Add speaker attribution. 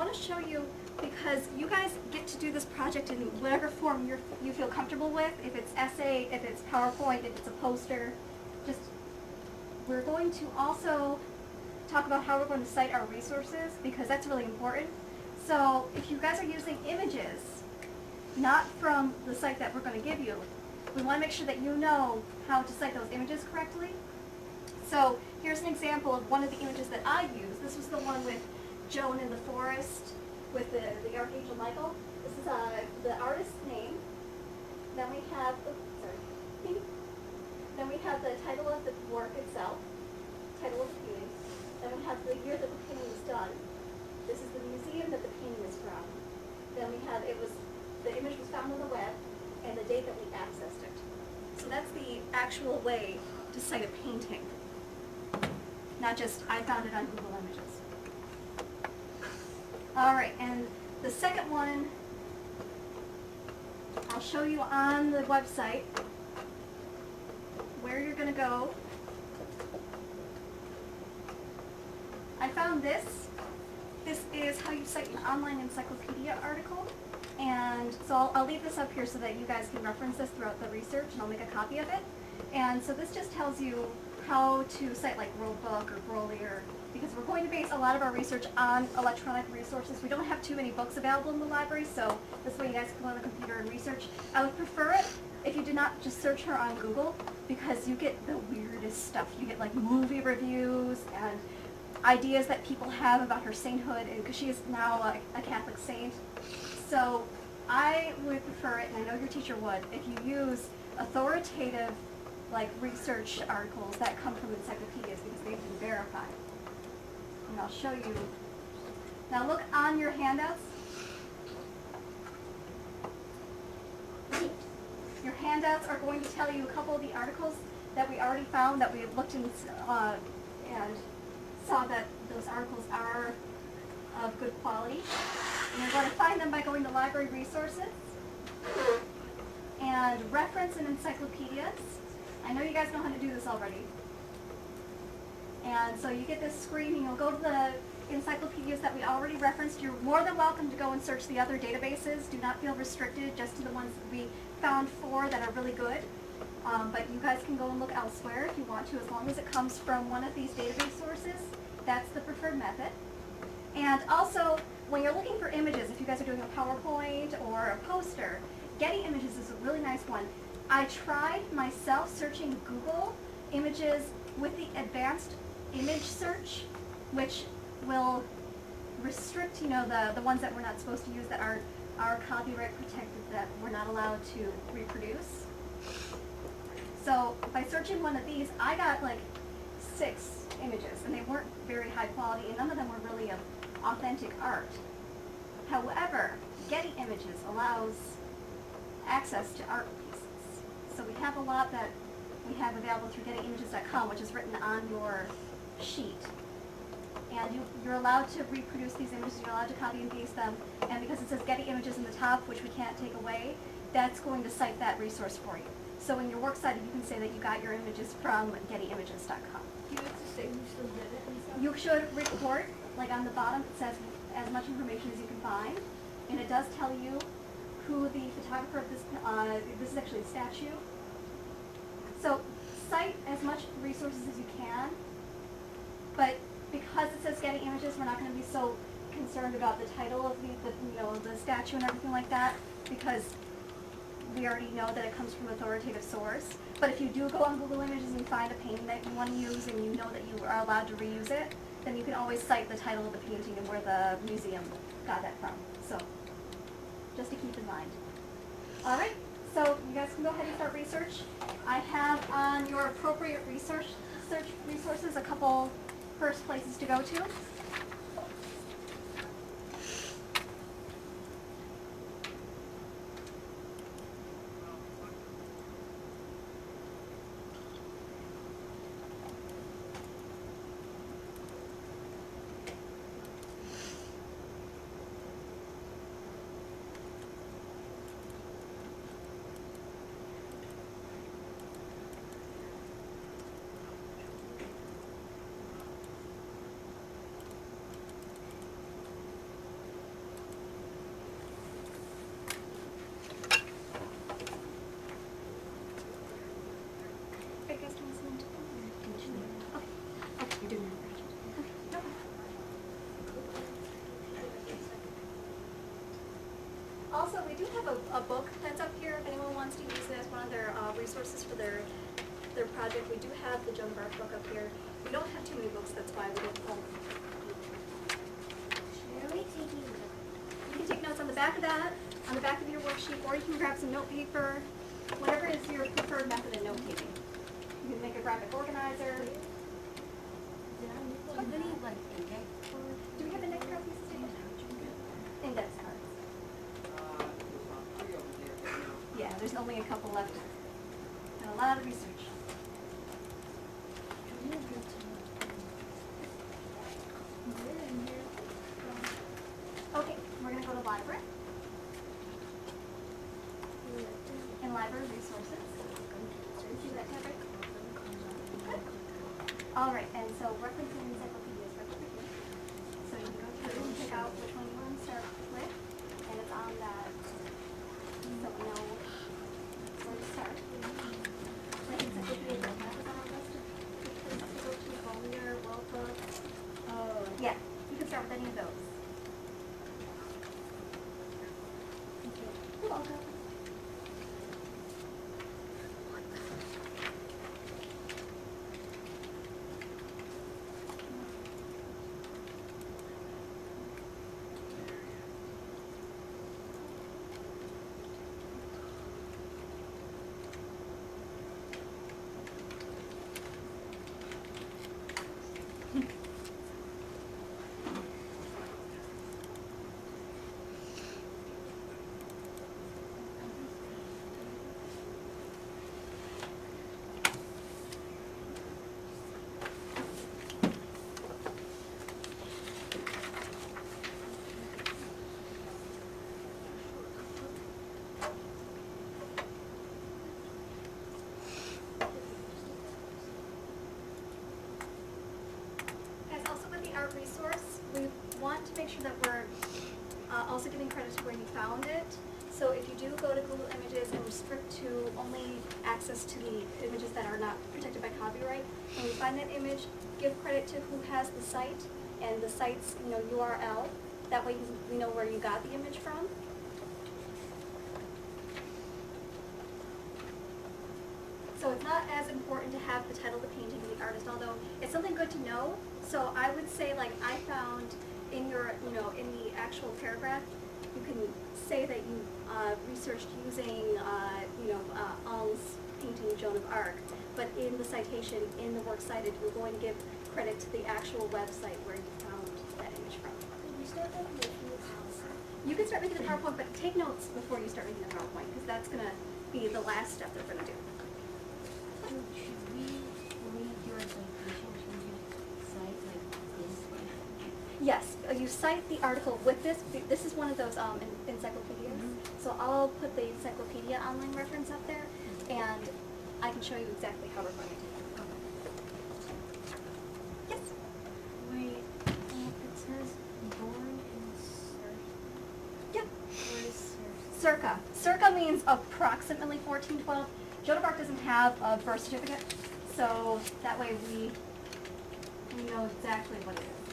Speaker 1: want to show you, because you guys get to do this project in whatever form you feel comfortable with, if it's essay, if it's PowerPoint, if it's a poster. Just, we're going to also talk about how we're going to cite our resources, because that's really important. So if you guys are using images, not from the site that we're going to give you, we want to make sure that you know how to cite those images correctly. So here's an example of one of the images that I used. This was the one with Joan in the forest with the Archangel Michael. This is the artist's name. Then we have, then we have the title of the work itself, title of the painting. Then we have the year that the painting was done. This is the museum that the painting is from. Then we have, the image was found on the web, and the date that we accessed it. So that's the actual way to cite a painting. Not just, I found it on Google Images. All right, and the second one, I'll show you on the website where you're going to go. I found this. This is how you cite an online encyclopedia article. And so I'll leave this up here so that you guys can reference this throughout the research, and I'll make a copy of it. And so this just tells you how to cite like World Book or Grolier, because we're going to base a lot of our research on electronic resources. We don't have too many books available in the library, so this way you guys can go on the computer and research. I would prefer it if you did not just search her on Google, because you get the weirdest stuff. You get like movie reviews and ideas that people have about her sainthood, and because she is now a Catholic saint. So I would prefer it, and I know your teacher would, if you use authoritative like research articles that come from encyclopedias, because they've been verified. And I'll show you. Now look on your handouts. Your handouts are going to tell you a couple of the articles that we already found, that we have looked in and saw that those articles are of good quality. And you're going to find them by going to library resources and reference and encyclopedias. I know you guys know how to do this already. And so you get this screen, and you'll go to the encyclopedias that we already referenced. You're more than welcome to go and search the other databases. Do not feel restricted just to the ones that we found 4 that are really good. But you guys can go and look elsewhere if you want to, as long as it comes from one of these database sources. That's the preferred method. And also, when you're looking for images, if you guys are doing a PowerPoint or a poster, Getty Images is a really nice one. I tried myself searching Google Images with the advanced image search, which will restrict, the ones that we're not supposed to use, that are copyright protected, that we're not allowed to reproduce. So by searching one of these, I got like 6 images, and they weren't very high quality, and none of them were really of authentic art. However, Getty Images allows access to art pieces. So we have a lot that we have available through GettyImages.com, which is written on your sheet. And you're allowed to reproduce these images, you're allowed to copy and paste them, and because it says Getty Images in the top, which we can't take away, that's going to cite that resource for you. So in your works cited, you can say that you got your images from GettyImages.com.
Speaker 2: Do you have to say who still did it and stuff?
Speaker 1: You should report, like on the bottom, it says as much information as you can find, and it does tell you who the photographer of this is actually a statue. So cite as much resources as you can, but because it says Getty Images, we're not going to be so concerned about the title of the statue and everything like that, because we already know that it comes from authoritative source. But if you do go on Google Images and find a painting that you want to use, and you know that you are allowed to reuse it, then you can always cite the title of the painting and where the museum got that from. So just to keep in mind. All right, so you guys can go ahead and start research. I have on your appropriate search resources a couple first places to go to. Okay, you're doing it. Okay, no problem. Also, we do have a book that's up here if anyone wants to use it as one of their resources for their project. We do have the Joan of Arc book up here. We don't have too many books, that's why we didn't pull. You can take notes on the back of that, on the back of your worksheet, or you can grab some note paper, whatever is your preferred method of note taking. You can make a graphic organizer. Do we have index card pieces taken? Index cards. Yeah, there's only a couple left. And a lot of research. Okay, we're going to go to library. And library resources. See that, Katherine? Good. All right, and so referencing encyclopedias right over here. So you can go through and pick out which one you want to start with, and it's on that, so we know where to start. Like encyclopedia is on our list of places to go to, Collier, World Book. Oh. Yeah, you can start with any of those. You're welcome. Art resource, we want to make sure that we're also giving credit to where you found it. So if you do go to Google Images and restrict to only access to the images that are not protected by copyright, when you find that image, give credit to who has the site and the site's URL. That way we know where you got the image from. So it's not as important to have the title of the painting and the artist, although it's something good to know. So I would say, like, I found in your, in the actual paragraph, you can say that you researched using, Al's painting Joan of Arc, but in the citation, in the works cited, you're going to give credit to the actual website where you found that image from. You can start making the PowerPoint, but take notes before you start making the PowerPoint, because that's going to be the last step that we're going to do.
Speaker 2: Should we read your citation? Should you cite like this?
Speaker 1: Yes, you cite the article with this. This is one of those encyclopedias. So I'll put the encyclopedia online reference up there, and I can show you exactly how we're going to do it. Yes?
Speaker 2: Wait, it says born in Circa.
Speaker 1: Yep.
Speaker 2: What is Circa?
Speaker 1: Circa. Circa means approximately 1412. Joan of Arc doesn't have a birth certificate, so that way we know exactly what it is.